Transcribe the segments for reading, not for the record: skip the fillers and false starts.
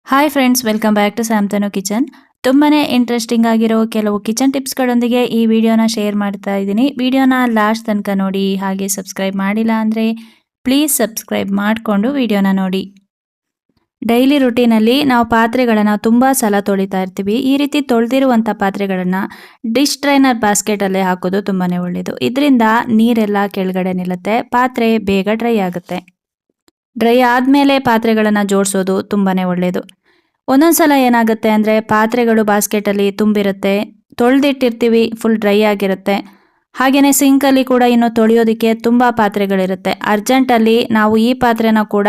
Hi friends, welcome back to Samtanu kitchen. ತುಂಬಾನೇ interesting ಆಗಿರೋ ಕೆಲವು ಕಿಚನ್ ಟಿಪ್ಸ್ಗಳೊಂದಿಗೆ ಈ ವಿಡಿಯೋನ ಶೇರ್ ಮಾಡ್ತಾ ಇದ್ದೀನಿ. ವಿಡಿಯೋನ ಲಾಸ್ಟ್ ತನಕ ನೋಡಿ. ಹಾಗೆ ಸಬ್ಸ್ಕ್ರೈಬ್ ಮಾಡಿಲ್ಲ ಅಂದರೆ ಪ್ಲೀಸ್ ಸಬ್ಸ್ಕ್ರೈಬ್ ಮಾಡಿಕೊಂಡು ವಿಡಿಯೋನ ನೋಡಿ. ಡೈಲಿ ರುಟೀನಲ್ಲಿ ನಾವು ಪಾತ್ರೆಗಳನ್ನು ತುಂಬ ಸಲ ತೊಳಿತಾ ಇರ್ತೀವಿ. ಈ ರೀತಿ ತೊಳೆದಿರುವಂಥ ಪಾತ್ರೆಗಳನ್ನು ಡಿಶ್ ಡ್ರೈನರ್ ಬಾಸ್ಕೆಟಲ್ಲೇ ಹಾಕೋದು ತುಂಬಾ ಒಳ್ಳೆಯದು. ಇದರಿಂದ ನೀರೆಲ್ಲ ಕೆಳಗಡೆ ನಿಲ್ಲುತ್ತೆ, ಪಾತ್ರೆ ಬೇಗ ಡ್ರೈ ಆಗುತ್ತೆ. ಡ್ರೈ ಆದಮೇಲೆ ಪಾತ್ರೆಗಳನ್ನು ಜೋಡಿಸೋದು ತುಂಬಾ ಒಳ್ಳೆಯದು. ಒಂದೊಂದ್ಸಲ ಏನಾಗುತ್ತೆ ಅಂದರೆ ಪಾತ್ರೆಗಳು ಬಾಸ್ಕೆಟಲ್ಲಿ ತುಂಬಿರುತ್ತೆ, ತೊಳೆದಿಟ್ಟಿರ್ತೀವಿ, ಫುಲ್ ಡ್ರೈ ಆಗಿರುತ್ತೆ. ಹಾಗೆಯೇ ಸಿಂಕಲ್ಲಿ ಕೂಡ ಇನ್ನು ತೊಳೆಯೋದಕ್ಕೆ ತುಂಬ ಪಾತ್ರೆಗಳಿರುತ್ತೆ. ಅರ್ಜೆಂಟಲ್ಲಿ ನಾವು ಈ ಪಾತ್ರೆನ ಕೂಡ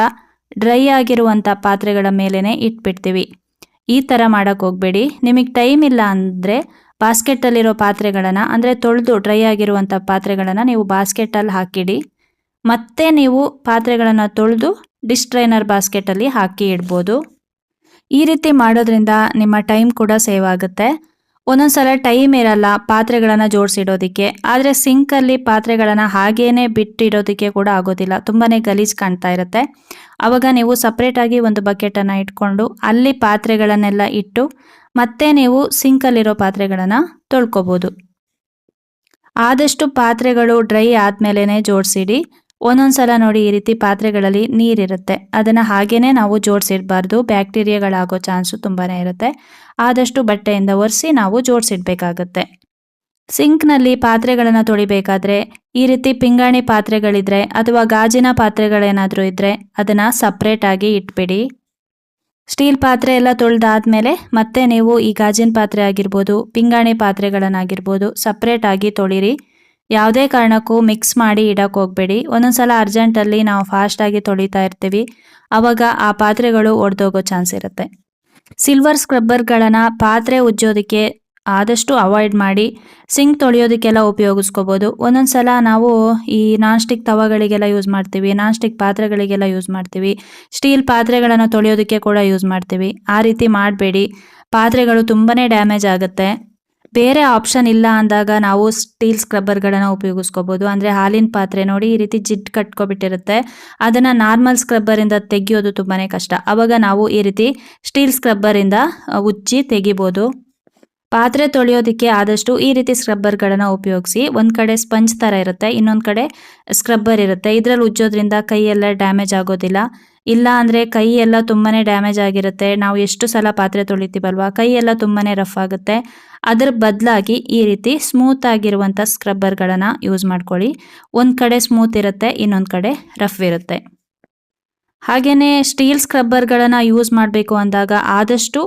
ಡ್ರೈ ಆಗಿರುವಂಥ ಪಾತ್ರೆಗಳ ಮೇಲೇ ಇಟ್ಬಿಡ್ತೀವಿ. ಈ ಥರ ಮಾಡೋಕ್ಕೆ ಹೋಗಬೇಡಿ. ನಿಮಗೆ ಟೈಮ್ ಇಲ್ಲ ಅಂದರೆ ಬಾಸ್ಕೆಟಲ್ಲಿರೋ ಪಾತ್ರೆಗಳನ್ನು, ಅಂದರೆ ತೊಳೆದು ಡ್ರೈ ಆಗಿರುವಂಥ ಪಾತ್ರೆಗಳನ್ನು ನೀವು ಬಾಸ್ಕೆಟಲ್ಲಿ ಹಾಕಿಡಿ. ಮತ್ತೆ ನೀವು ಪಾತ್ರೆಗಳನ್ನು ತೊಳೆದು ಡಿಶ್ ಡ್ರೈನರ್ ಬಾಸ್ಕೆಟಲ್ಲಿ ಹಾಕಿ ಇಡ್ಬೋದು. ಈ ರೀತಿ ಮಾಡೋದ್ರಿಂದ ನಿಮ್ಮ ಟೈಮ್ ಕೂಡ ಸೇವ್ ಆಗುತ್ತೆ. ಒಂದೊಂದ್ಸಲ ಟೈಮ್ ಇರಲ್ಲ ಪಾತ್ರೆಗಳನ್ನು ಜೋಡಿಸಿಡೋದಕ್ಕೆ, ಆದರೆ ಸಿಂಕಲ್ಲಿ ಪಾತ್ರೆಗಳನ್ನು ಹಾಗೇನೆ ಬಿಟ್ಟಿಡೋದಕ್ಕೆ ಕೂಡ ಆಗೋದಿಲ್ಲ, ತುಂಬಾ ಗಲೀಜು ಕಾಣ್ತಾ ಇರುತ್ತೆ. ಆವಾಗ ನೀವು ಸಪ್ರೇಟಾಗಿ ಒಂದು ಬಕೆಟನ್ನು ಇಟ್ಕೊಂಡು ಅಲ್ಲಿ ಪಾತ್ರೆಗಳನ್ನೆಲ್ಲ ಇಟ್ಟು ಮತ್ತೆ ನೀವು ಸಿಂಕಲ್ಲಿರೋ ಪಾತ್ರೆಗಳನ್ನು ತೊಳ್ಕೊಬೋದು. ಆದಷ್ಟು ಪಾತ್ರೆಗಳು ಡ್ರೈ ಆದಮೇಲೆ ಜೋಡಿಸಿಡಿ. ಒಂದೊಂದ್ಸಲ ನೋಡಿ ಈ ರೀತಿ ಪಾತ್ರೆಗಳಲ್ಲಿ ನೀರಿರುತ್ತೆ, ಅದನ್ನು ಹಾಗೇನೆ ನಾವು ಜೋಡಿಸಿಡಬಾರ್ದು, ಬ್ಯಾಕ್ಟೀರಿಯಾಗಳಾಗೋ ಚಾನ್ಸು ತುಂಬಾ ಇರುತ್ತೆ. ಆದಷ್ಟು ಬಟ್ಟೆಯಿಂದ ಒರೆಸಿ ನಾವು ಜೋಡಿಸಿಡ್ಬೇಕಾಗತ್ತೆ. ಸಿಂಕ್ನಲ್ಲಿ ಪಾತ್ರೆಗಳನ್ನು ತೊಳಿಬೇಕಾದ್ರೆ ಈ ರೀತಿ ಪಿಂಗಾಣಿ ಪಾತ್ರೆಗಳಿದ್ರೆ ಅಥವಾ ಗಾಜಿನ ಪಾತ್ರೆಗಳೇನಾದರೂ ಇದ್ದರೆ ಅದನ್ನು ಸಪ್ರೇಟಾಗಿ ಇಟ್ಬಿಡಿ. ಸ್ಟೀಲ್ ಪಾತ್ರೆ ಎಲ್ಲ ತೊಳೆದಾದ್ಮೇಲೆ ಮತ್ತೆ ನೀವು ಈ ಗಾಜಿನ ಪಾತ್ರೆ ಆಗಿರ್ಬೋದು, ಪಿಂಗಾಣಿ ಪಾತ್ರೆಗಳನ್ನಾಗಿರ್ಬೋದು ಸಪ್ರೇಟಾಗಿ ತೊಳಿರಿ. ಯಾವುದೇ ಕಾರಣಕ್ಕೂ ಮಿಕ್ಸ್ ಮಾಡಿ ಇಡಕ್ಕೆ ಹೋಗಬೇಡಿ. ಒಂದೊಂದ್ಸಲ ಅರ್ಜೆಂಟಲ್ಲಿ ನಾವು ಫಾಸ್ಟಾಗಿ ತೊಳಿತಾ ಇರ್ತೀವಿ, ಆವಾಗ ಆ ಪಾತ್ರೆಗಳು ಒಡೆದೋಗೋ ಚಾನ್ಸ್ ಇರುತ್ತೆ. ಸಿಲ್ವರ್ ಸ್ಕ್ರಬ್ಬರ್ಗಳನ್ನು ಪಾತ್ರೆ ಉಜ್ಜೋದಕ್ಕೆ ಆದಷ್ಟು ಅವಾಯ್ಡ್ ಮಾಡಿ. ಸಿಂಕ್ ತೊಳೆಯೋದಕ್ಕೆಲ್ಲ ಉಪಯೋಗಿಸ್ಕೋಬೋದು. ಒಂದೊಂದ್ಸಲ ನಾವು ಈ ನಾನ್ ಸ್ಟಿಕ್ ತವಗಳಿಗೆಲ್ಲ ಯೂಸ್ ಮಾಡ್ತೀವಿ, ನಾನ್ ಸ್ಟಿಕ್ ಪಾತ್ರೆಗಳಿಗೆಲ್ಲ ಯೂಸ್ ಮಾಡ್ತೀವಿ, ಸ್ಟೀಲ್ ಪಾತ್ರೆಗಳನ್ನು ತೊಳೆಯೋದಕ್ಕೆ ಕೂಡ ಯೂಸ್ ಮಾಡ್ತೀವಿ. ಆ ರೀತಿ ಮಾಡಬೇಡಿ, ಪಾತ್ರೆಗಳು ತುಂಬಾ ಡ್ಯಾಮೇಜ್ ಆಗುತ್ತೆ. ಬೇರೆ ಆಪ್ಷನ್ ಇಲ್ಲ ಅಂದಾಗ ನಾವು ಸ್ಟೀಲ್ ಸ್ಕ್ರಬ್ಬರ್ಗಳನ್ನು ಉಪಯೋಗಿಸ್ಕೋಬೋದು. ಅಂದರೆ ಹಾಲಿನ ಪಾತ್ರೆ ನೋಡಿ ಈ ರೀತಿ ಜಿಡ್ಡು ಕಟ್ಕೊಬಿಟ್ಟಿರುತ್ತೆ, ಅದನ್ನು ನಾರ್ಮಲ್ ಸ್ಕ್ರಬ್ಬರಿಂದ ತೆಗಿಯೋದು ತುಂಬಾ ಕಷ್ಟ. ಆವಾಗ ನಾವು ಈ ರೀತಿ ಸ್ಟೀಲ್ ಸ್ಕ್ರಬ್ಬರಿಂದ ಉಜ್ಜಿ ತೆಗಿಬೋದು. ಪಾತ್ರೆ ತೊಳೆಯೋದಕ್ಕೆ ಆದಷ್ಟು ಈ ರೀತಿ ಸ್ಕ್ರಬ್ಬರ್ಗಳನ್ನು ಉಪಯೋಗಿಸಿ. ಒಂದು ಕಡೆ ಸ್ಪಂಜ್ ಥರ ಇರುತ್ತೆ, ಇನ್ನೊಂದು ಕಡೆ ಸ್ಕ್ರಬ್ಬರ್ ಇರುತ್ತೆ. ಇದರಲ್ಲಿ ಉಜ್ಜೋದ್ರಿಂದ ಕೈಯೆಲ್ಲ ಡ್ಯಾಮೇಜ್ ಆಗೋದಿಲ್ಲ. ಇಲ್ಲ ಅಂದರೆ ಕೈ ಎಲ್ಲ ತುಂಬಾ ಡ್ಯಾಮೇಜ್ ಆಗಿರುತ್ತೆ, ನಾವು ಎಷ್ಟು ಸಲ ಪಾತ್ರೆ ತೊಳಿತೀವಲ್ವ, ಕೈ ಎಲ್ಲ ತುಂಬಾ ರಫ್ ಆಗುತ್ತೆ. ಅದರ ಬದಲಾಗಿ ಈ ರೀತಿ ಸ್ಮೂತ್ ಆಗಿರುವಂಥ ಸ್ಕ್ರಬ್ಬರ್ಗಳನ್ನು ಯೂಸ್ ಮಾಡ್ಕೊಳ್ಳಿ. ಒಂದು ಕಡೆ ಸ್ಮೂತ್ ಇರುತ್ತೆ, ಇನ್ನೊಂದು ಕಡೆ ರಫ್ ಇರುತ್ತೆ. ಹಾಗೆಯೇ ಸ್ಟೀಲ್ ಸ್ಕ್ರಬ್ಬರ್ಗಳನ್ನು ಯೂಸ್ ಮಾಡಬೇಕು ಅಂದಾಗ ಆದಷ್ಟು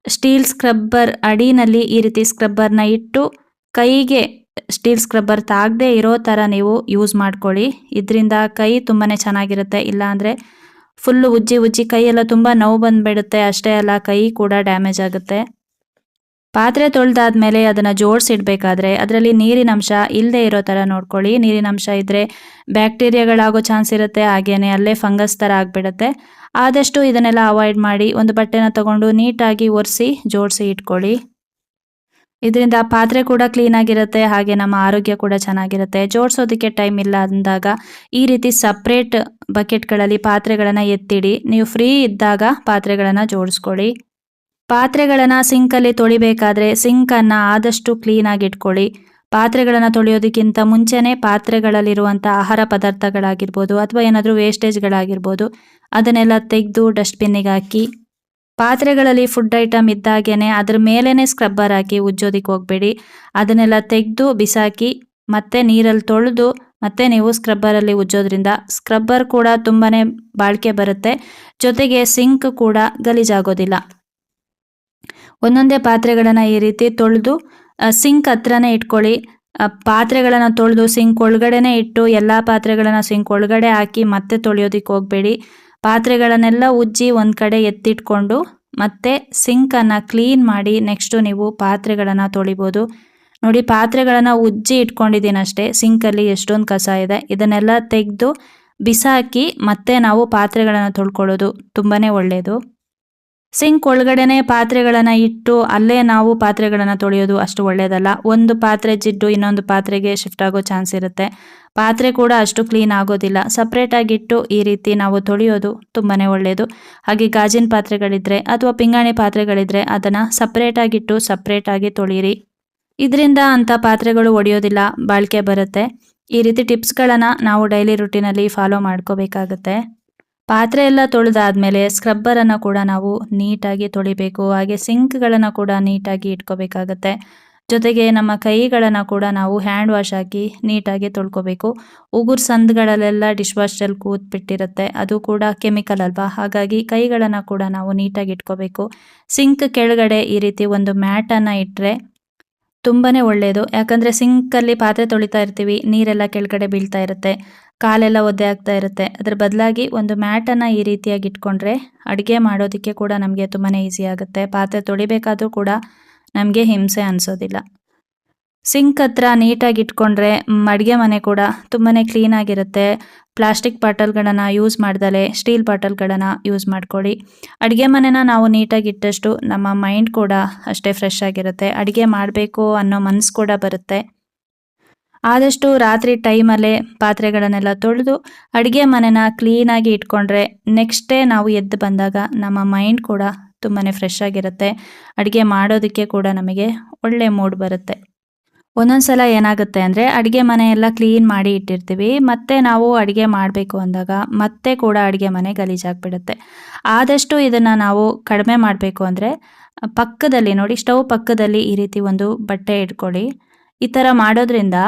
ಸ್ಟೀಲ್ ಸ್ಕ್ರಬ್ಬರ್ ಅಡಿನಲ್ಲಿ ಈ ರೀತಿ ಸ್ಕ್ರಬ್ಬರ್ನ ಇಟ್ಟು ಕೈಗೆ ಸ್ಟೀಲ್ ಸ್ಕ್ರಬ್ಬರ್ ತಾಗದೇ ಇರೋ ಥರ ನೀವು ಯೂಸ್ ಮಾಡ್ಕೊಳ್ಳಿ. ಇದರಿಂದ ಕೈ ತುಂಬಾ ಚೆನ್ನಾಗಿರುತ್ತೆ. ಇಲ್ಲಾಂದರೆ ಫುಲ್ಲು ಉಜ್ಜಿ ಕೈಯೆಲ್ಲ ತುಂಬ ನೋವು ಬಂದುಬಿಡುತ್ತೆ. ಅಷ್ಟೇ ಅಲ್ಲ, ಕೈ ಕೂಡ ಡ್ಯಾಮೇಜ್ ಆಗುತ್ತೆ. ಪಾತ್ರೆ ತೊಳೆದಾದ್ಮೇಲೆ ಅದನ್ನು ಜೋಡಿಸಿಡ್ಬೇಕಾದ್ರೆ ಅದರಲ್ಲಿ ನೀರಿನಂಶ ಇಲ್ಲದೆ ಇರೋ ಥರ ನೋಡ್ಕೊಳ್ಳಿ. ನೀರಿನಂಶ ಇದ್ದರೆ ಬ್ಯಾಕ್ಟೀರಿಯಾಗಳಾಗೋ ಚಾನ್ಸ್ ಇರುತ್ತೆ, ಹಾಗೆಯೇ ಅಲ್ಲೇ ಫಂಗಸ್ ಥರ ಆಗಿಬಿಡುತ್ತೆ. ಆದಷ್ಟು ಇದನ್ನೆಲ್ಲ ಅವಾಯ್ಡ್ ಮಾಡಿ ಒಂದು ಬಟ್ಟೆನ ತಗೊಂಡು ನೀಟಾಗಿ ಒರೆಸಿ ಜೋಡಿಸಿ ಇಟ್ಕೊಳ್ಳಿ. ಇದರಿಂದ ಪಾತ್ರೆ ಕೂಡ ಕ್ಲೀನಾಗಿರುತ್ತೆ, ಹಾಗೆ ನಮ್ಮ ಆರೋಗ್ಯ ಕೂಡ ಚೆನ್ನಾಗಿರುತ್ತೆ. ಜೋಡಿಸೋದಕ್ಕೆ ಟೈಮ್ ಇಲ್ಲ ಅಂದಾಗ ಈ ರೀತಿ ಸಪ್ರೇಟ್ ಬಕೆಟ್ಗಳಲ್ಲಿ ಪಾತ್ರೆಗಳನ್ನು ಎತ್ತಿಡಿ. ನೀವು ಫ್ರೀ ಇದ್ದಾಗ ಪಾತ್ರೆಗಳನ್ನು ಜೋಡಿಸ್ಕೊಳ್ಳಿ. ಪಾತ್ರೆಗಳನ್ನು ಸಿಂಕಲ್ಲಿ ತೊಳಿಬೇಕಾದ್ರೆ ಸಿಂಕನ್ನು ಆದಷ್ಟು ಕ್ಲೀನಾಗಿ ಇಟ್ಕೊಳ್ಳಿ. ಪಾತ್ರೆಗಳನ್ನು ತೊಳೆಯೋದಕ್ಕಿಂತ ಮುಂಚೆನೇ ಪಾತ್ರೆಗಳಲ್ಲಿರುವಂಥ ಆಹಾರ ಪದಾರ್ಥಗಳಾಗಿರ್ಬೋದು ಅಥವಾ ಏನಾದರೂ ವೇಸ್ಟೇಜ್ಗಳಾಗಿರ್ಬೋದು ಅದನ್ನೆಲ್ಲ ತೆಗೆದು ಡಸ್ಟ್ಬಿನ್ನಿಗೆ ಹಾಕಿ. ಪಾತ್ರೆಗಳಲ್ಲಿ ಫುಡ್ ಐಟಮ್ ಇದ್ದಾಗೇ ಅದ್ರ ಮೇಲೇ ಸ್ಕ್ರಬ್ಬರ್ ಹಾಕಿ ಉಜ್ಜೋದಕ್ಕೆ ಹೋಗಬೇಡಿ. ಅದನ್ನೆಲ್ಲ ತೆಗೆದು ಬಿಸಾಕಿ ಮತ್ತೆ ನೀರಲ್ಲಿ ತೊಳೆದು ಮತ್ತೆ ನೀವು ಸ್ಕ್ರಬ್ಬರಲ್ಲಿ ಉಜ್ಜೋದ್ರಿಂದ ಸ್ಕ್ರಬ್ಬರ್ ಕೂಡ ತುಂಬಾ ಬಾಳಿಕೆ ಬರುತ್ತೆ, ಜೊತೆಗೆ ಸಿಂಕ್ ಕೂಡ ಗಲೀಜಾಗೋದಿಲ್ಲ. ಒಂದೊಂದೇ ಪಾತ್ರೆಗಳನ್ನು ಈ ರೀತಿ ತೊಳೆದು ಸಿಂಕ್ ಹತ್ರನೇ ಇಟ್ಕೊಳ್ಳಿ. ಪಾತ್ರೆಗಳನ್ನು ತೊಳೆದು ಸಿಂಕ್ ಒಳಗಡೆನೇ ಇಟ್ಟು ಎಲ್ಲ ಪಾತ್ರೆಗಳನ್ನು ಸಿಂಕ್ ಒಳಗಡೆ ಹಾಕಿ ಮತ್ತೆ ತೊಳೆಯೋದಕ್ಕೆ ಹೋಗಬೇಡಿ. ಪಾತ್ರೆಗಳನ್ನೆಲ್ಲ ಉಜ್ಜಿ ಒಂದು ಕಡೆ ಎತ್ತಿಟ್ಕೊಂಡು ಮತ್ತೆ ಸಿಂಕನ್ನು ಕ್ಲೀನ್ ಮಾಡಿ ನೆಕ್ಸ್ಟು ನೀವು ಪಾತ್ರೆಗಳನ್ನು ತೊಳಿಬೋದು. ನೋಡಿ, ಪಾತ್ರೆಗಳನ್ನು ಉಜ್ಜಿ ಇಟ್ಕೊಂಡಿದ್ದೀನಿ ಅಷ್ಟೇ, ಸಿಂಕಲ್ಲಿ ಎಷ್ಟೊಂದು ಕಸ ಇದೆ. ಇದನ್ನೆಲ್ಲ ತೆಗೆದು ಬಿಸಾಕಿ ಮತ್ತೆ ನಾವು ಪಾತ್ರೆಗಳನ್ನು ತೊಳ್ಕೊಳ್ಳೋದು ತುಂಬಾ ಒಳ್ಳೆಯದು. ಸಿಂಕ್ ಒಳಗಡೆನೆ ಪಾತ್ರೆಗಳನ್ನು ಇಟ್ಟು ಅಲ್ಲೇ ನಾವು ಪಾತ್ರೆಗಳನ್ನು ತೊಳೆಯೋದು ಅಷ್ಟು ಒಳ್ಳೆಯದಲ್ಲ. ಒಂದು ಪಾತ್ರೆ ಜಿಡ್ಡು ಇನ್ನೊಂದು ಪಾತ್ರೆಗೆ ಶಿಫ್ಟ್ ಆಗೋ ಚಾನ್ಸ್ ಇರುತ್ತೆ. ಪಾತ್ರೆ ಕೂಡ ಅಷ್ಟು ಕ್ಲೀನ್ ಆಗೋದಿಲ್ಲ. ಸಪ್ರೇಟಾಗಿಟ್ಟು ಈ ರೀತಿ ನಾವು ತೊಳೆಯೋದು ತುಂಬಾ ಒಳ್ಳೆಯದು. ಹಾಗೆ ಗಾಜಿನ ಪಾತ್ರೆಗಳಿದ್ರೆ ಅಥವಾ ಪಿಂಗಾಣಿ ಪಾತ್ರೆಗಳಿದ್ರೆ ಅದನ್ನು ಸಪ್ರೇಟಾಗಿಟ್ಟು ಸಪ್ರೇಟಾಗಿ ತೊಳೀರಿ. ಇದರಿಂದ ಅಂಥ ಪಾತ್ರೆಗಳು ಒಡೆಯೋದಿಲ್ಲ, ಬಾಳಿಕೆ ಬರುತ್ತೆ. ಈ ರೀತಿ ಟಿಪ್ಸ್ಗಳನ್ನು ನಾವು ಡೈಲಿ ರುಟೀನಲ್ಲಿ ಫಾಲೋ ಮಾಡ್ಕೋಬೇಕಾಗತ್ತೆ. ಪಾತ್ರೆ ಎಲ್ಲ ತೊಳೆದಾದ್ಮೇಲೆ ಸ್ಕ್ರಬ್ಬರನ್ನು ಕೂಡ ನಾವು ನೀಟಾಗಿ ತೊಳಿಬೇಕು. ಹಾಗೆ ಸಿಂಕ್ಗಳನ್ನು ಕೂಡ ನೀಟಾಗಿ ಇಟ್ಕೋಬೇಕಾಗತ್ತೆ. ಜೊತೆಗೆ ನಮ್ಮ ಕೈಗಳನ್ನು ಕೂಡ ನಾವು ಹ್ಯಾಂಡ್ ವಾಶ್ ಹಾಕಿ ನೀಟಾಗಿ ತೊಳ್ಕೊಬೇಕು. ಉಗುರು ಸಂದುಗಳಲ್ಲೆಲ್ಲ ಡಿಶ್ ವಾಶ್ ಜೆಲ್ ಕೂತ್ಬಿಟ್ಟಿರುತ್ತೆ, ಅದು ಕೂಡ ಕೆಮಿಕಲ್ ಅಲ್ವಾ, ಹಾಗಾಗಿ ಕೈಗಳನ್ನು ಕೂಡ ನಾವು ನೀಟಾಗಿ ಇಟ್ಕೋಬೇಕು. ಸಿಂಕ್ ಕೆಳಗಡೆ ಈ ರೀತಿ ಒಂದು ಮ್ಯಾಟನ್ನು ಇಟ್ಟರೆ ತುಂಬಾ ಒಳ್ಳೆಯದು. ಯಾಕಂದರೆ ಸಿಂಕಲ್ಲಿ ಪಾತ್ರೆ ತೊಳಿತಾ ಇರ್ತೀವಿ, ನೀರೆಲ್ಲ ಕೆಳಗಡೆ ಬೀಳ್ತಾ ಇರುತ್ತೆ, ಕಾಲೆಲ್ಲ ಒದ್ದೆ ಆಗ್ತಾ ಇರುತ್ತೆ. ಅದರ ಬದಲಾಗಿ ಒಂದು ಮ್ಯಾಟನ್ನು ಈ ರೀತಿಯಾಗಿ ಇಟ್ಕೊಂಡ್ರೆ ಅಡುಗೆ ಮಾಡೋದಕ್ಕೆ ಕೂಡ ನಮಗೆ ತುಂಬಾ ಈಸಿ ಆಗುತ್ತೆ. ಪಾತ್ರೆ ತೊಳಿಬೇಕಾದ್ರೂ ಕೂಡ ನಮಗೆ ಹಿಂಸೆ ಅನಿಸೋದಿಲ್ಲ. ಸಿಂಕ್ ಹತ್ರ ನೀಟಾಗಿ ಇಟ್ಕೊಂಡ್ರೆ ಅಡುಗೆ ಮನೆ ಕೂಡ ತುಂಬಾ ಕ್ಲೀನಾಗಿರುತ್ತೆ. ಪ್ಲಾಸ್ಟಿಕ್ ಬಾಟಲ್ಗಳನ್ನು ಯೂಸ್ ಮಾಡ್ದಲೆ ಸ್ಟೀಲ್ ಬಾಟಲ್ಗಳನ್ನು ಯೂಸ್ ಮಾಡ್ಕೊಳ್ಳಿ. ಅಡುಗೆ ಮನೆನ ನಾವು ನೀಟಾಗಿ ಇಟ್ಟಷ್ಟು ನಮ್ಮ ಮೈಂಡ್ ಕೂಡ ಅಷ್ಟೇ ಫ್ರೆಶ್ ಆಗಿರುತ್ತೆ. ಅಡುಗೆ ಮಾಡಬೇಕು ಅನ್ನೋ ಮನಸ್ಸು ಕೂಡ ಬರುತ್ತೆ. ಆದಷ್ಟು ರಾತ್ರಿ ಟೈಮಲ್ಲೇ ಪಾತ್ರೆಗಳನ್ನೆಲ್ಲ ತೊಳೆದು ಅಡುಗೆ ಮನೆನ ಕ್ಲೀನಾಗಿ ಇಟ್ಕೊಂಡ್ರೆ ನೆಕ್ಸ್ಟ್ ಡೇ ನಾವು ಎದ್ದು ಬಂದಾಗ ನಮ್ಮ ಮೈಂಡ್ ಕೂಡ ತುಂಬಾ ಫ್ರೆಶ್ ಆಗಿರುತ್ತೆ. ಅಡುಗೆ ಮಾಡೋದಕ್ಕೆ ಕೂಡ ನಮಗೆ ಒಳ್ಳೆ ಮೂಡ್ ಬರುತ್ತೆ. ಒಂದೊಂದು ಸಲ ಏನಾಗುತ್ತೆ ಅಂದರೆ ಅಡುಗೆ ಮನೆಯೆಲ್ಲ ಕ್ಲೀನ್ ಮಾಡಿ ಇಟ್ಟಿರ್ತೀವಿ, ಮತ್ತೆ ನಾವು ಅಡುಗೆ ಮಾಡಬೇಕು ಅಂದಾಗ ಮತ್ತೆ ಕೂಡ ಅಡುಗೆ ಮನೆ ಗಲೀಜಾಗಿಬಿಡುತ್ತೆ. ಆದಷ್ಟು ಇದನ್ನು ನಾವು ಕಡಿಮೆ ಮಾಡಬೇಕು ಅಂದರೆ ಪಕ್ಕದಲ್ಲಿ ನೋಡಿ, ಸ್ಟವ್ ಪಕ್ಕದಲ್ಲಿ ಈ ರೀತಿ ಒಂದು ಬಟ್ಟೆ ಇಟ್ಕೊಳ್ಳಿ. ಈ ಥರ ಮಾಡೋದ್ರಿಂದ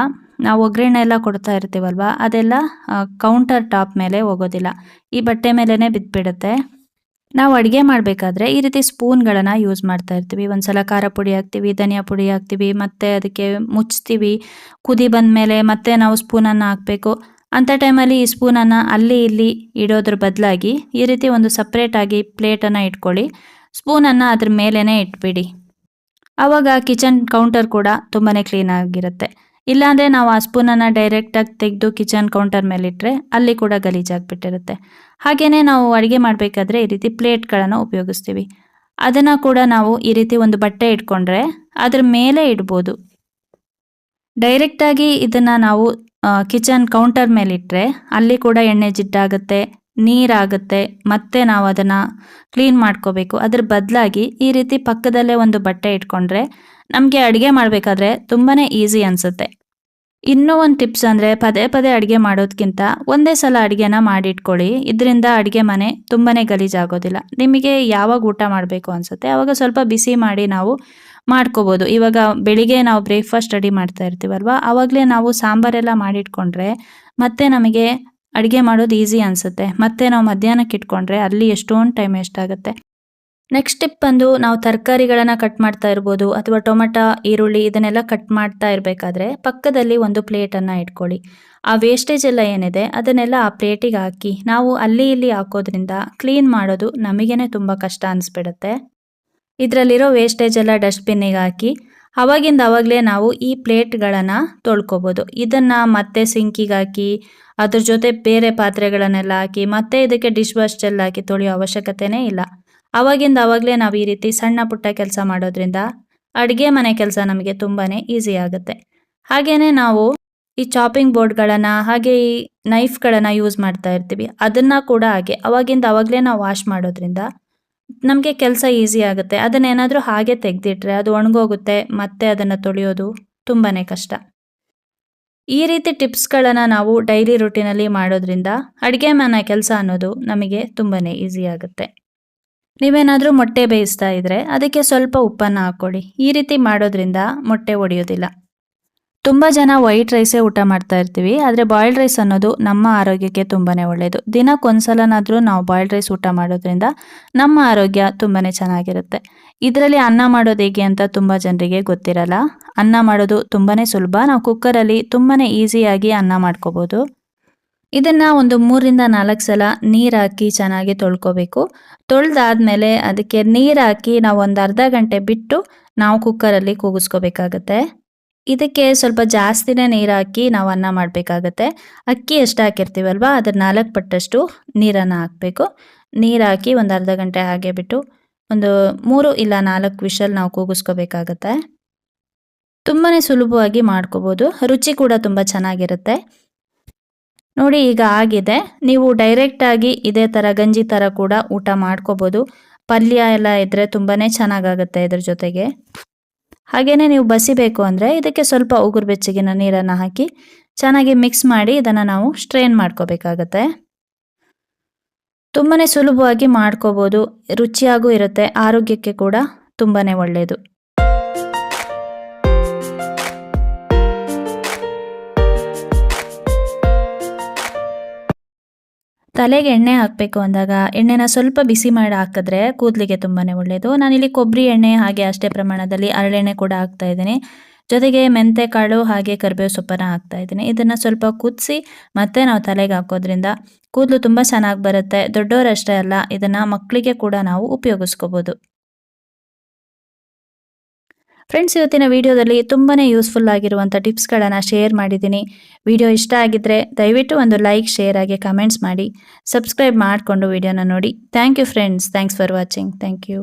ನಾವು ಒಗ್ಗರಣೆ ಎಲ್ಲ ಕೊಡ್ತಾ ಇರ್ತೀವಲ್ವ, ಅದೆಲ್ಲ ಕೌಂಟರ್ ಟಾಪ್ ಮೇಲೆ ಹೋಗೋದಿಲ್ಲ, ಈ ಬಟ್ಟೆ ಮೇಲೇ ಬಿದ್ದುಬಿಡುತ್ತೆ. ನಾವು ಅಡುಗೆ ಮಾಡಬೇಕಾದ್ರೆ ಈ ರೀತಿ ಸ್ಪೂನ್ಗಳನ್ನು ಯೂಸ್ ಮಾಡ್ತಾ ಇರ್ತೀವಿ. ಒಂದ್ಸಲ ಖಾರ ಪುಡಿ ಹಾಕ್ತೀವಿ, ಧನಿಯಾ ಪುಡಿ ಹಾಕ್ತೀವಿ, ಮತ್ತು ಅದಕ್ಕೆ ಮುಚ್ತೀವಿ. ಕುದಿ ಬಂದಮೇಲೆ ಮತ್ತೆ ನಾವು ಸ್ಪೂನನ್ನು ಹಾಕಬೇಕು. ಅಂಥ ಟೈಮಲ್ಲಿ ಈ ಸ್ಪೂನನ್ನು ಅಲ್ಲಿ ಇಲ್ಲಿ ಇಡೋದ್ರ ಬದಲಾಗಿ ಈ ರೀತಿ ಒಂದು ಸಪ್ರೇಟಾಗಿ ಪ್ಲೇಟನ್ನು ಇಟ್ಕೊಳ್ಳಿ. ಸ್ಪೂನನ್ನು ಅದ್ರ ಮೇಲೇ ಇಟ್ಬಿಡಿ. ಆವಾಗ ಕಿಚನ್ ಕೌಂಟರ್ ಕೂಡ ತುಂಬಾ ಕ್ಲೀನಾಗಿರುತ್ತೆ. ಇಲ್ಲಾಂದರೆ ನಾವು ಆ ಸ್ಪೂನನ್ನು ಡೈರೆಕ್ಟಾಗಿ ತೆಗೆದು ಕಿಚನ್ ಕೌಂಟರ್ ಮೇಲೆ ಇಟ್ಟರೆ ಅಲ್ಲಿ ಕೂಡ ಗಲೀಜಾಗಿಬಿಟ್ಟಿರುತ್ತೆ. ಹಾಗೆಯೇ ನಾವು ಅಡುಗೆ ಮಾಡಬೇಕಾದ್ರೆ ಈ ರೀತಿ ಪ್ಲೇಟ್ಗಳನ್ನು ಉಪಯೋಗಿಸ್ತೀವಿ. ಅದನ್ನು ಕೂಡ ನಾವು ಈ ರೀತಿ ಒಂದು ಬಟ್ಟೆ ಇಟ್ಕೊಂಡ್ರೆ ಅದ್ರ ಮೇಲೆ ಇಡ್ಬೋದು. ಡೈರೆಕ್ಟಾಗಿ ಇದನ್ನು ನಾವು ಕಿಚನ್ ಕೌಂಟರ್ ಮೇಲೆ ಇಟ್ಟರೆ ಅಲ್ಲಿ ಕೂಡ ಎಣ್ಣೆ ಜಿಡ್ಡಾಗುತ್ತೆ, ನೀರಾಗುತ್ತೆ, ಮತ್ತೆ ನಾವು ಅದನ್ನು ಕ್ಲೀನ್ ಮಾಡ್ಕೋಬೇಕು. ಅದ್ರ ಬದಲಾಗಿ ಈ ರೀತಿ ಪಕ್ಕದಲ್ಲೇ ಒಂದು ಬಟ್ಟೆ ಇಟ್ಕೊಂಡ್ರೆ ನಮಗೆ ಅಡುಗೆ ಮಾಡಬೇಕಾದ್ರೆ ತುಂಬಾ ಈಸಿ ಅನಿಸುತ್ತೆ. ಇನ್ನೂ ಒಂದು ಟಿಪ್ಸ್ ಅಂದರೆ ಪದೇ ಪದೇ ಅಡುಗೆ ಮಾಡೋದಕ್ಕಿಂತ ಒಂದೇ ಸಲ ಅಡುಗೆನ ಮಾಡಿಟ್ಕೊಳ್ಳಿ. ಇದರಿಂದ ಅಡುಗೆ ಮನೆ ತುಂಬಾ ಗಲೀಜಾಗೋದಿಲ್ಲ. ನಿಮಗೆ ಯಾವಾಗ ಊಟ ಮಾಡಬೇಕು ಅನಿಸುತ್ತೆ ಆವಾಗ ಸ್ವಲ್ಪ ಬಿಸಿ ಮಾಡಿ ನಾವು ಮಾಡ್ಕೋಬೋದು. ಇವಾಗ ಬೆಳಿಗ್ಗೆ ನಾವು ಬ್ರೇಕ್ಫಾಸ್ಟ್ ರೆಡಿ ಮಾಡ್ತಾ ಇರ್ತೀವಲ್ವ, ಆವಾಗಲೇ ನಾವು ಸಾಂಬಾರೆಲ್ಲ ಮಾಡಿಟ್ಕೊಂಡ್ರೆ ಮತ್ತೆ ನಮಗೆ ಅಡುಗೆ ಮಾಡೋದು ಈಸಿ ಅನಿಸುತ್ತೆ. ಮತ್ತೆ ನಾವು ಮಧ್ಯಾಹ್ನಕ್ಕೆ ಇಟ್ಕೊಂಡ್ರೆ ಅಲ್ಲಿ ಎಷ್ಟೊಂದು ಟೈಮ್ ಎಷ್ಟಾಗುತ್ತೆ. ನೆಕ್ಸ್ಟ್ ಟಿಪ್ ಬಂದು ನಾವು ತರಕಾರಿಗಳನ್ನು ಕಟ್ ಮಾಡ್ತಾ ಇರ್ಬೋದು ಅಥವಾ ಟೊಮೆಟೊ, ಈರುಳ್ಳಿ ಇದನ್ನೆಲ್ಲ ಕಟ್ ಮಾಡ್ತಾ ಇರಬೇಕಾದ್ರೆ ಪಕ್ಕದಲ್ಲಿ ಒಂದು ಪ್ಲೇಟನ್ನು ಇಟ್ಕೊಳ್ಳಿ. ಆ ವೇಸ್ಟೇಜ್ ಎಲ್ಲ ಏನಿದೆ ಅದನ್ನೆಲ್ಲ ಆ ಪ್ಲೇಟಿಗೆ ಹಾಕಿ ನಾವು ಅಲ್ಲಿ ಇಲ್ಲಿ ಹಾಕೋದ್ರಿಂದ ಕ್ಲೀನ್ ಮಾಡೋದು ನಮಗೇನೆ ತುಂಬ ಕಷ್ಟ ಅನಿಸ್ಬಿಡುತ್ತೆ. ಇದರಲ್ಲಿರೋ ವೇಸ್ಟೇಜ್ ಎಲ್ಲ ಡಸ್ಟ್ಬಿನ್ನಿಗೆ ಹಾಕಿ ಅವಾಗಿಂದ ಅವಾಗಲೇ ನಾವು ಈ ಪ್ಲೇಟ್ಗಳನ್ನು ತೊಳ್ಕೊಬೋದು. ಇದನ್ನು ಮತ್ತೆ ಸಿಂಕಿಗೆ ಹಾಕಿ ಅದ್ರ ಜೊತೆ ಬೇರೆ ಪಾತ್ರೆಗಳನ್ನೆಲ್ಲ ಹಾಕಿ ಮತ್ತೆ ಇದಕ್ಕೆ ಡಿಶ್ ವಾಶ್ ಜೆಲ್ ಹಾಕಿ ತೊಳೆಯೋ ಅವಶ್ಯಕತೆನೇ ಇಲ್ಲ. ಅವಾಗಿಂದ ಅವಾಗಲೇ ನಾವು ಈ ರೀತಿ ಸಣ್ಣ ಪುಟ್ಟ ಕೆಲಸ ಮಾಡೋದ್ರಿಂದ ಅಡುಗೆ ಮನೆ ಕೆಲಸ ನಮಗೆ ತುಂಬಾ ಈಸಿ ಆಗುತ್ತೆ. ಹಾಗೆಯೇ ನಾವು ಈ ಚಾಪಿಂಗ್ ಬೋರ್ಡ್ಗಳನ್ನು ಹಾಗೆ ಈ ನೈಫ್ಗಳನ್ನು ಯೂಸ್ ಮಾಡ್ತಾ ಇರ್ತೀವಿ, ಅದನ್ನು ಕೂಡ ಹಾಗೆ ಅವಾಗಿಂದ ಅವಾಗಲೇ ನಾವು ವಾಶ್ ಮಾಡೋದ್ರಿಂದ ನಮಗೆ ಕೆಲಸ ಈಸಿ ಆಗುತ್ತೆ. ಅದನ್ನೇನಾದರೂ ಹಾಗೆ ತೆಗೆದಿಟ್ರೆ ಅದು ಒಣಗೋಗುತ್ತೆ, ಮತ್ತೆ ಅದನ್ನು ತೊಳೆಯೋದು ತುಂಬಾ ಕಷ್ಟ. ಈ ರೀತಿ ಟಿಪ್ಸ್ಗಳನ್ನು ನಾವು ಡೈಲಿ ರುಟೀನಲ್ಲಿ ಮಾಡೋದ್ರಿಂದ ಅಡುಗೆ ಮನೆ ಕೆಲಸ ಅನ್ನೋದು ನಮಗೆ ತುಂಬಾ ಈಸಿ ಆಗುತ್ತೆ. ನೀವೇನಾದರೂ ಮೊಟ್ಟೆ ಬೇಯಿಸ್ತಾ ಇದ್ದರೆ ಅದಕ್ಕೆ ಸ್ವಲ್ಪ ಉಪ್ಪನ್ನು ಹಾಕ್ಕೊಳ್ಳಿ. ಈ ರೀತಿ ಮಾಡೋದ್ರಿಂದ ಮೊಟ್ಟೆ ಒಡೆಯೋದಿಲ್ಲ. ತುಂಬ ಜನ ವೈಟ್ ರೈಸೇ ಊಟ ಮಾಡ್ತಾ ಇರ್ತೀವಿ, ಆದರೆ ಬಾಯ್ಲ್ಡ್ ರೈಸ್ ಅನ್ನೋದು ನಮ್ಮ ಆರೋಗ್ಯಕ್ಕೆ ತುಂಬಾ ಒಳ್ಳೆಯದು. ದಿನಕ್ಕೊಂದ್ಸಲನಾದರೂ ನಾವು ಬಾಯ್ಲ್ಡ್ ರೈಸ್ ಊಟ ಮಾಡೋದ್ರಿಂದ ನಮ್ಮ ಆರೋಗ್ಯ ತುಂಬಾ ಚೆನ್ನಾಗಿರುತ್ತೆ. ಇದರಲ್ಲಿ ಅನ್ನ ಮಾಡೋದು ಹೇಗೆ ಅಂತ ತುಂಬ ಜನರಿಗೆ ಗೊತ್ತಿರಲ್ಲ. ಅನ್ನ ಮಾಡೋದು ತುಂಬಾ ಸುಲಭ. ನಾವು ಕುಕ್ಕರಲ್ಲಿ ತುಂಬಾ ಈಸಿಯಾಗಿ ಅನ್ನ ಮಾಡ್ಕೋಬೋದು. ಇದನ್ನು ಒಂದು 3ರಿಂದ 4 ಸಲ ನೀರು ಹಾಕಿ ಚೆನ್ನಾಗಿ ತೊಳ್ಕೊಬೇಕು. ತೊಳೆದಾದ್ಮೇಲೆ ಅದಕ್ಕೆ ನೀರು ಹಾಕಿ ನಾವು ಒಂದು ಅರ್ಧ ಗಂಟೆ ಬಿಟ್ಟು ನಾವು ಕುಕ್ಕರಲ್ಲಿ ಕೂಗಿಸ್ಕೋಬೇಕಾಗತ್ತೆ. ಇದಕ್ಕೆ ಸ್ವಲ್ಪ ಜಾಸ್ತಿನೇ ನೀರು ಹಾಕಿ ನಾವು ಅನ್ನ ಮಾಡಬೇಕಾಗತ್ತೆ. ಅಕ್ಕಿ ಎಷ್ಟು ಹಾಕಿರ್ತೀವಲ್ವ ಅದ್ರ 4 ಪಟ್ಟಷ್ಟು ನೀರನ್ನು ಹಾಕಬೇಕು. ನೀರು ಹಾಕಿ ಒಂದು ಅರ್ಧ ಗಂಟೆ ಹಾಗೆ ಬಿಟ್ಟು ಒಂದು 3 ಇಲ್ಲ 4 ವಿಷಲ್ ನಾವು ಕೂಗಿಸ್ಕೋಬೇಕಾಗತ್ತೆ. ತುಂಬಾ ಸುಲಭವಾಗಿ ಮಾಡ್ಕೋಬೋದು, ರುಚಿ ಕೂಡ ತುಂಬ ಚೆನ್ನಾಗಿರುತ್ತೆ. ನೋಡಿ ಈಗ ಆಗಿದೆ. ನೀವು ಡೈರೆಕ್ಟಾಗಿ ಇದೇ ಥರ ಗಂಜಿ ಥರ ಕೂಡ ಊಟ ಮಾಡ್ಕೋಬೋದು. ಪಲ್ಯ ಎಲ್ಲ ಇದ್ದರೆ ತುಂಬಾ ಚೆನ್ನಾಗಾಗುತ್ತೆ ಇದ್ರ ಜೊತೆಗೆ. ಹಾಗೆಯೇ ನೀವು ಬಸಿಬೇಕು ಅಂದರೆ ಇದಕ್ಕೆ ಸ್ವಲ್ಪ ಉಗುರು ಬೆಚ್ಚಗಿನ ನೀರನ್ನು ಹಾಕಿ ಚೆನ್ನಾಗಿ ಮಿಕ್ಸ್ ಮಾಡಿ ಇದನ್ನು ನಾವು ಸ್ಟ್ರೈನ್ ಮಾಡ್ಕೋಬೇಕಾಗತ್ತೆ. ತುಂಬಾ ಸುಲಭವಾಗಿ ಮಾಡ್ಕೋಬೋದು, ರುಚಿಯಾಗೂ ಇರುತ್ತೆ, ಆರೋಗ್ಯಕ್ಕೆ ಕೂಡ ತುಂಬಾ ಒಳ್ಳೆಯದು. ತಲೆಗೆ ಎಣ್ಣೆ ಹಾಕಬೇಕು ಅಂದಾಗ ಎಣ್ಣೆನ ಸ್ವಲ್ಪ ಬಿಸಿ ಮಾಡಿ ಹಾಕಿದ್ರೆ ಕೂದಲಿಗೆ ತುಂಬಾ ಒಳ್ಳೆಯದು. ನಾನಿಲ್ಲಿ ಕೊಬ್ಬರಿ ಎಣ್ಣೆ ಹಾಗೆ ಅಷ್ಟೇ ಪ್ರಮಾಣದಲ್ಲಿ ಹರಳೆಣ್ಣೆ ಕೂಡ ಹಾಕ್ತಾ ಇದ್ದೀನಿ. ಜೊತೆಗೆ ಮೆಂತೆ ಕಾಳು ಹಾಗೆ ಕರಿಬೇವು ಸೊಪ್ಪನ್ನು ಹಾಕ್ತಾ ಇದ್ದೀನಿ. ಇದನ್ನು ಸ್ವಲ್ಪ ಕುದಿಸಿ ಮತ್ತೆ ನಾವು ತಲೆಗೆ ಹಾಕೋದ್ರಿಂದ ಕೂದಲು ತುಂಬ ಚೆನ್ನಾಗಿ ಬರುತ್ತೆ. ದೊಡ್ಡವರಷ್ಟೇ ಅಲ್ಲ, ಇದನ್ನು ಮಕ್ಕಳಿಗೆ ಕೂಡ ನಾವು ಉಪಯೋಗಿಸ್ಕೋಬೋದು. ಫ್ರೆಂಡ್ಸ್, ಇವತ್ತಿನ ವಿಡಿಯೋದಲ್ಲಿ ತುಂಬಾ ಯೂಸ್ಫುಲ್ ಆಗಿರುವಂಥ ಟಿಪ್ಸ್ಗಳನ್ನು ಶೇರ್ ಮಾಡಿದ್ದೀನಿ. ವಿಡಿಯೋ ಇಷ್ಟ ಆಗಿದ್ದರೆ ದಯವಿಟ್ಟು ಒಂದು ಲೈಕ್, ಶೇರ್ ಹಾಗೆ ಕಮೆಂಟ್ಸ್ ಮಾಡಿ. ಸಬ್ಸ್ಕ್ರೈಬ್ ಮಾಡಿಕೊಂಡು ವಿಡಿಯೋನ ನೋಡಿ. Thank you friends. Thanks for watching. Thank you.